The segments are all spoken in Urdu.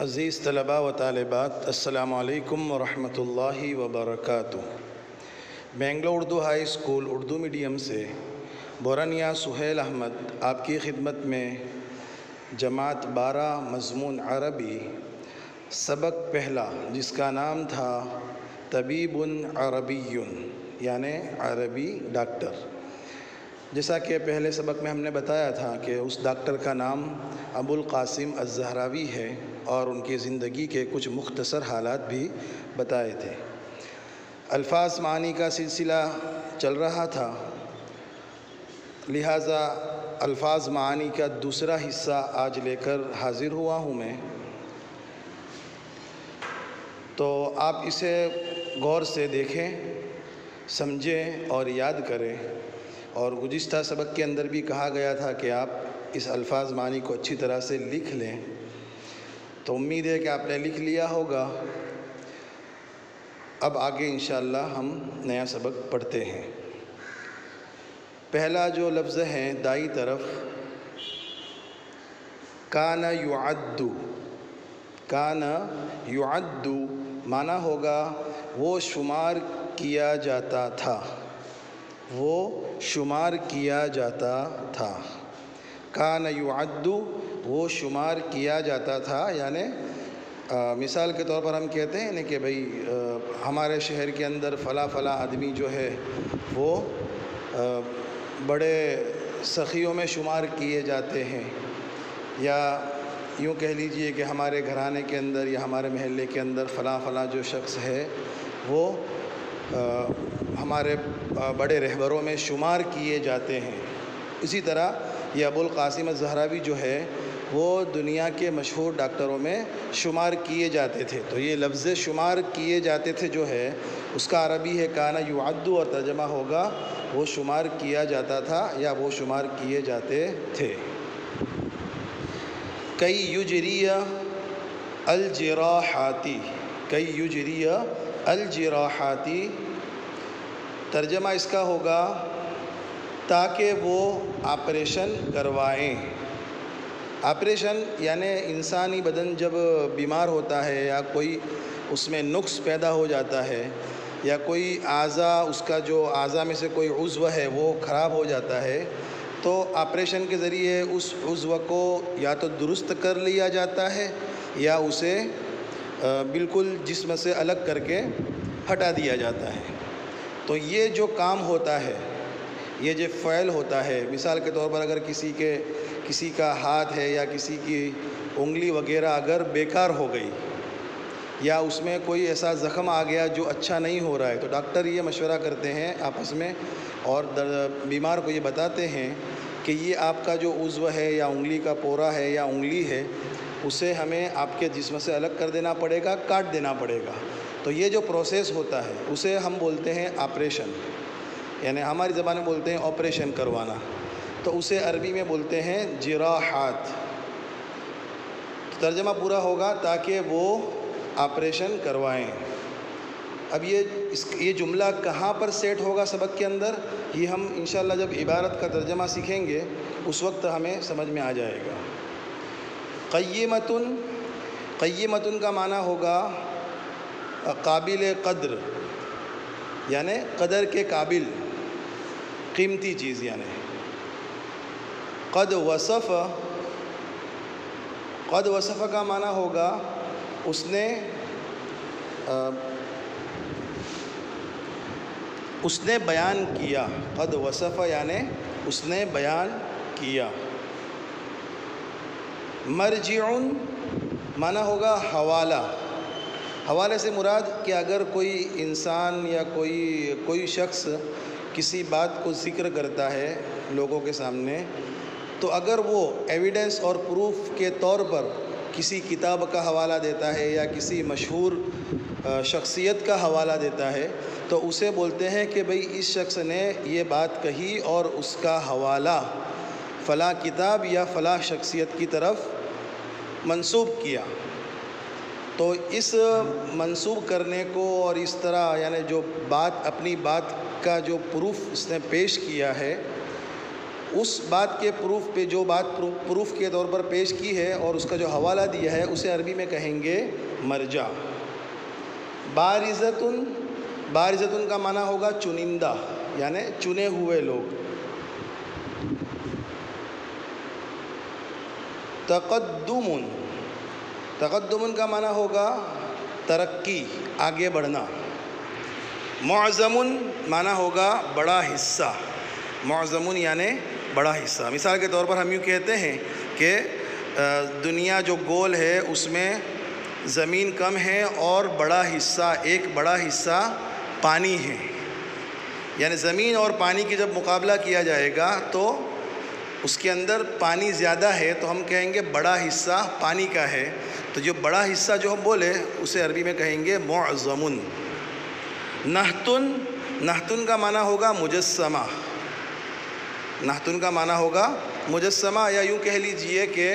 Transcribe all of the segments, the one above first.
عزیز طلباء و طالبات، السلام علیکم ورحمۃ اللہ وبرکاتہ۔ Bangalore Urdu high school Urdu medium سے بورانیہ سہیل احمد آپ کی خدمت میں جماعت 12 مضمون عربی سبق پہلا، جس کا نام تھا طبیب عربی، یعنی عربی ڈاکٹر۔ جیسا کہ پہلے سبق میں ہم نے بتایا تھا کہ اس ڈاکٹر کا نام ابو القاسم الزہراوی ہے اور ان کی زندگی کے کچھ مختصر حالات بھی بتائے تھے۔ الفاظ معانی کا سلسلہ چل رہا تھا، لہٰذا الفاظ معانی کا دوسرا حصہ آج لے کر حاضر ہوا ہوں میں، تو آپ اسے غور سے دیکھیں، سمجھیں اور یاد کریں۔ اور گزشتہ سبق کے اندر بھی کہا گیا تھا کہ آپ اس الفاظ معانی کو اچھی طرح سے لکھ لیں، تو امید ہے کہ آپ نے لکھ لیا ہوگا۔ اب آگے انشاءاللہ ہم نیا سبق پڑھتے ہیں۔ پہلا جو لفظ ہے دائیں طرف، کان یعد، کان یعد معنی ہوگا وہ شمار کیا جاتا تھا، وہ شمار کیا جاتا تھا۔ کان یعد وہ شمار کیا جاتا تھا، یعنی مثال کے طور پر ہم کہتے ہیں کہ بھئی ہمارے شہر کے اندر فلاں فلاں آدمی جو ہے وہ بڑے سخیوں میں شمار کیے جاتے ہیں، یا یوں کہہ لیجئے کہ ہمارے گھرانے کے اندر یا ہمارے محلے کے اندر فلاں فلاں جو شخص ہے وہ ہمارے بڑے رہبروں میں شمار کیے جاتے ہیں۔ اسی طرح یہ ابو القاسم الزہراوی جو ہے وہ دنیا کے مشہور ڈاکٹروں میں شمار کیے جاتے تھے۔ تو یہ لفظ شمار کیے جاتے تھے جو ہے اس کا عربی ہے کان یعد، اور ترجمہ ہوگا وہ شمار کیا جاتا تھا یا وہ شمار کیے جاتے تھے۔ کئی یجری الجراحاتی، کئی یجری الجراحاتی، ترجمہ اس کا ہوگا تاکہ وہ آپریشن کروائیں۔ آپریشن یعنی انسانی بدن جب بیمار ہوتا ہے یا کوئی اس میں نقص پیدا ہو جاتا ہے، یا کوئی اعضاء اس کا جو اعضاء میں سے کوئی عضو ہے وہ خراب ہو جاتا ہے، تو آپریشن کے ذریعے اس عضو کو یا تو درست کر لیا جاتا ہے یا اسے بالکل جسم سے الگ کر کے ہٹا دیا جاتا ہے۔ تو یہ جو کام ہوتا ہے، یہ جو فعل ہوتا ہے، مثال کے طور پر اگر کسی کا ہاتھ ہے یا کسی کی انگلی وغیرہ اگر بیکار ہو گئی یا اس میں کوئی ایسا زخم آ گیا جو اچھا نہیں ہو رہا ہے، تو ڈاکٹر یہ مشورہ کرتے ہیں آپس میں اور بیمار کو یہ بتاتے ہیں کہ یہ آپ کا جو عضو ہے یا انگلی کا پورا ہے یا انگلی ہے، اسے ہمیں آپ کے جسم سے الگ کر دینا پڑے گا، کاٹ دینا پڑے گا۔ تو یہ جو پروسیس ہوتا ہے اسے ہم بولتے ہیں آپریشن، یعنی ہماری زبان میں بولتے ہیں آپریشن کروانا، تو اسے عربی میں بولتے ہیں جراحات۔ ترجمہ پورا ہوگا تاکہ وہ آپریشن کروائیں۔ اب یہ جملہ کہاں پر سیٹ ہوگا سبق کے اندر، یہ ہم انشاءاللہ جب عبارت کا ترجمہ سیکھیں گے اس وقت ہمیں سمجھ میں آ جائے گا۔ قیمتن، قیمتن کا معنی ہوگا قابل قدر، یعنی قدر کے قابل، قیمتی چیز۔ یعنی قد وصف، قد وصف کا معنی ہوگا اس نے بیان کیا۔ قد وصف یعنی اس نے بیان کیا۔ مرجع معنی ہوگا حوالہ۔ حوالے سے مراد کہ اگر کوئی انسان یا کوئی شخص کسی بات کو ذکر کرتا ہے لوگوں کے سامنے، تو اگر وہ ایویڈنس اور پروف کے طور پر کسی کتاب کا حوالہ دیتا ہے یا کسی مشہور شخصیت کا حوالہ دیتا ہے، تو اسے بولتے ہیں کہ بھئی اس شخص نے یہ بات کہی اور اس کا حوالہ فلاں کتاب یا فلاں شخصیت کی طرف منسوب کیا۔ تو اس منسوب کرنے کو اور اس طرح یعنی جو بات اپنی بات کا جو پروف اس نے پیش کیا ہے، اس بات کے پروف پہ جو بات پروف کے طور پر پیش کی ہے اور اس کا جو حوالہ دیا ہے اسے عربی میں کہیں گے مرجع۔ بارزتن، بارزتن کا معنی ہوگا چنندہ، یعنی چنے ہوئے لوگ۔ تقدم، تقدم کا معنی ہوگا ترقی، آگے بڑھنا۔ معظم معنی ہوگا بڑا حصہ، معظم یعنی بڑا حصہ۔ مثال کے طور پر ہم یوں کہتے ہیں کہ دنیا جو گول ہے اس میں زمین کم ہے اور بڑا حصہ، ایک بڑا حصہ پانی ہے، یعنی زمین اور پانی کی جب مقابلہ کیا جائے گا تو اس کے اندر پانی زیادہ ہے تو ہم کہیں گے بڑا حصہ پانی کا ہے، تو جو بڑا حصہ جو ہم بولے اسے عربی میں کہیں گے معظم۔ نحتن، نحتن کا معنی ہوگا مجسمہ، نحتن کا معنی ہوگا مجسمہ، یا یوں کہہ لیجئے کہ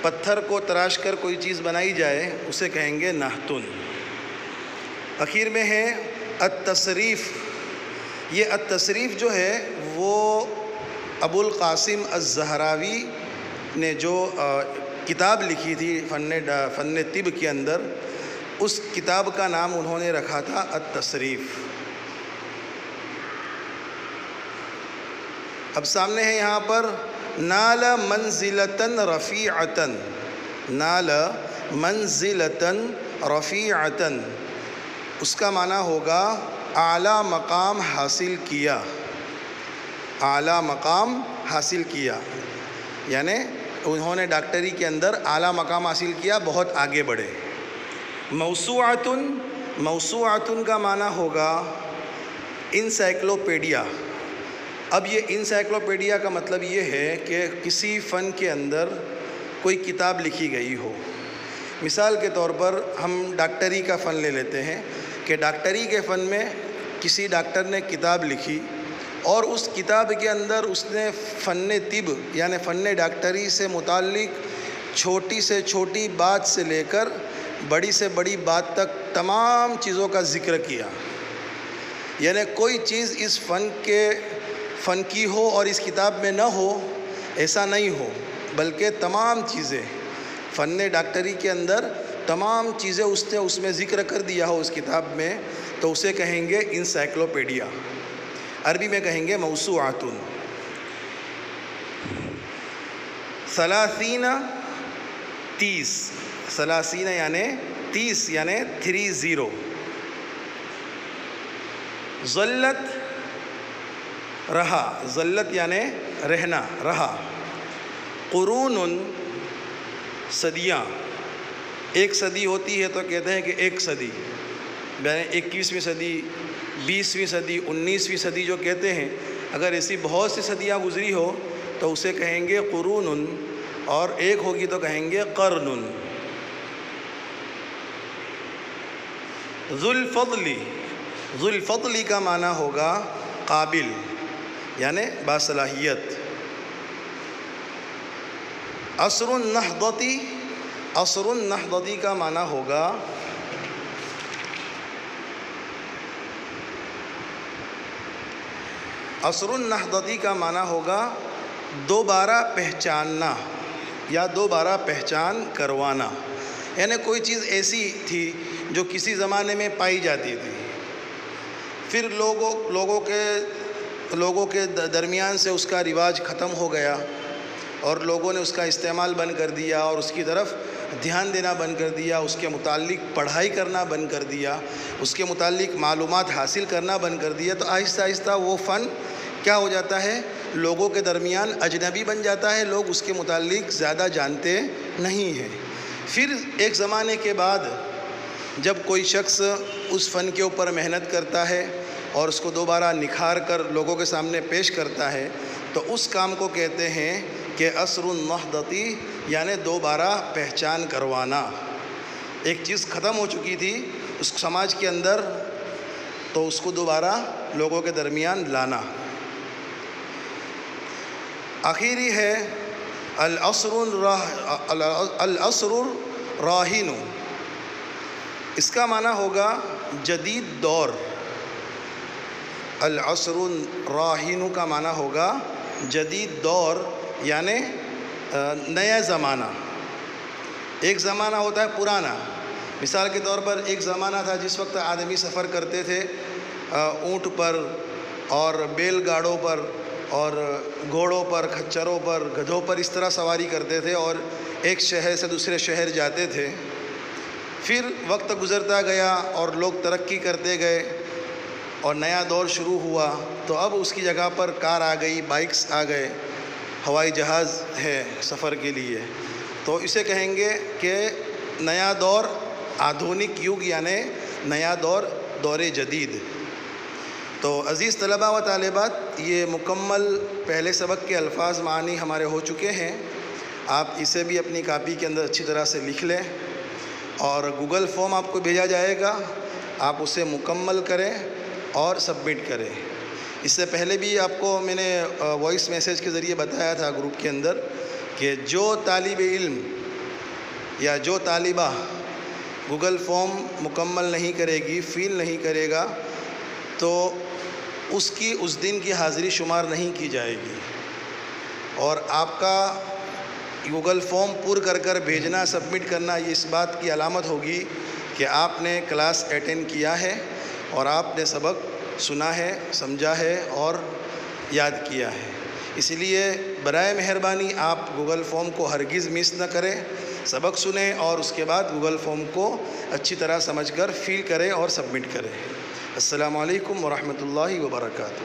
پتھر کو تراش کر کوئی چیز بنائی جائے اسے کہیں گے نحتن۔ اخیر میں ہے التصریف۔ یہ التصریف جو ہے وہ ابو القاسم الزہراوی نے جو کتاب لکھی تھی فن طب کے اندر، اس کتاب کا نام انہوں نے رکھا تھا التصریف۔ اب سامنے ہے یہاں پر نال منزلتن رفیعتن، نال منزلتن رفیعتن، اس کا معنی ہوگا اعلیٰ مقام حاصل کیا، اعلیٰ مقام حاصل کیا، یعنی انہوں نے ڈاکٹری کے اندر اعلیٰ مقام حاصل کیا، بہت آگے بڑھے۔ موسوعتن، موسوعتن کا معنی ہوگا انسائکلوپیڈیا۔ اب یہ انسائکلوپیڈیا کا مطلب یہ ہے کہ کسی فن کے اندر کوئی کتاب لکھی گئی ہو۔ مثال کے طور پر ہم ڈاکٹری کا فن لے لیتے ہیں کہ ڈاکٹری کے فن میں کسی ڈاکٹر نے کتاب لکھی اور اس کتاب کے اندر اس نے فن طب یعنی فن ڈاکٹری سے متعلق چھوٹی سے چھوٹی بات سے لے کر بڑی سے بڑی بات تک تمام چیزوں کا ذکر کیا، یعنی کوئی چیز اس فن کی ہو اور اس کتاب میں نہ ہو، ایسا نہیں ہو، بلکہ تمام چیزیں فن ڈاکٹری کے اندر تمام چیزیں اس نے اس میں ذکر کر دیا ہو اس کتاب میں، تو اسے کہیں گے انسائکلوپیڈیا، عربی میں کہیں گے موسوعاتن۔ ثلاثین، 30، ثلاثین یعنی 30 یعنی 30۔ ظلت، رہا، ظلت یعنی رہنا، رہا۔ قرون، صدیاں، ایک صدی ہوتی ہے تو کہتے ہیں کہ ایک صدی، یعنی 21ویں صدی، 20ویں صدی، 19ویں صدی جو کہتے ہیں، اگر ایسی بہت سی صدیاں گزری ہو تو اسے کہیں گے قرون، اور ایک ہوگی تو کہیں گے قرن۔ ذو الفضل، ذو الفضل کا معنی ہوگا قابل یعنی باصلاحیت۔ عصر النہضتی، عصر النہضتی کا معنی ہوگا عصر النہضتی کا معنی ہوگا دوبارہ پہچاننا یا دوبارہ پہچان کروانا، یعنی کوئی چیز ایسی تھی جو کسی زمانے میں پائی جاتی تھی، پھر لوگوں کے درمیان سے اس کا رواج ختم ہو گیا اور لوگوں نے اس کا استعمال بند کر دیا اور اس کی طرف دھیان دینا بند کر دیا، اس کے متعلق پڑھائی کرنا بند کر دیا، اس کے متعلق معلومات حاصل کرنا بند کر دیا، تو آہستہ آہستہ وہ فن کیا ہو جاتا ہے، لوگوں کے درمیان اجنبی بن جاتا ہے، لوگ اس کے متعلق زیادہ جانتے نہیں ہیں۔ پھر ایک زمانے کے بعد جب کوئی شخص اس فن کے اوپر محنت کرتا ہے اور اس کو دوبارہ نکھار کر لوگوں کے سامنے پیش کرتا ہے تو اس کام کو کہتے ہیں کہ عصر النہضتی یعنی دوبارہ پہچان کروانا۔ ایک چیز ختم ہو چکی تھی اس سماج کے اندر تو اس کو دوبارہ لوگوں کے درمیان لانا۔ آخری ہے العصر الراہن، اس کا معنی ہوگا جدید دور۔ العصر الراہن کا معنی ہوگا جدید دور یعنی نیا زمانہ. ایک زمانہ ہوتا ہے پرانا. مثال کے طور پر ایک زمانہ تھا جس وقت آدمی سفر کرتے تھے اونٹ پر اور بیل گاڑوں پر اور گھوڑوں پر، کھچروں پر، گدھوں پر، اس طرح سواری کرتے تھے اور ایک شہر سے دوسرے شہر جاتے تھے. پھر وقت گزرتا گیا اور لوگ ترقی کرتے گئے اور نیا دور شروع ہوا، تو اب اس کی جگہ پر کار آ گئی، بائکس آ گئے، ہوائی جہاز ہے سفر کے لیے. تو اسے کہیں گے کہ نیا دور، آدھونک یگ یعنی نیا دور، دور جدید. تو عزیز طلباء و طالبات، یہ مکمل پہلے سبق کے الفاظ معنی ہمارے ہو چکے ہیں. آپ اسے بھی اپنی کاپی کے اندر اچھی طرح سے لکھ لیں اور گوگل فارم آپ کو بھیجا جائے گا، آپ اسے مکمل کریں اور سبمٹ کریں. اس سے پہلے بھی آپ کو میں نے وائس میسیج کے ذریعے بتایا تھا گروپ کے اندر کہ جو طالب علم یا جو طالبہ گوگل فارم مکمل نہیں کرے گی، فل نہیں کرے گا، تو اس کی اس دن کی حاضری شمار نہیں کی جائے گی اور آپ کا گوگل فارم پور کر کر بھیجنا، سبمٹ کرنا، یہ اس بات کی علامت ہوگی کہ آپ نے کلاس اٹینڈ کیا ہے اور آپ نے سبق سنا ہے، سمجھا ہے اور یاد کیا ہے. اس لیے برائے مہربانی آپ گوگل فارم کو ہرگز مس نہ کریں. سبق سنیں اور اس کے بعد گوگل فارم کو اچھی طرح سمجھ کر فل کریں اور سبمٹ کریں. السلام علیکم ورحمۃ اللہ وبرکاتہ.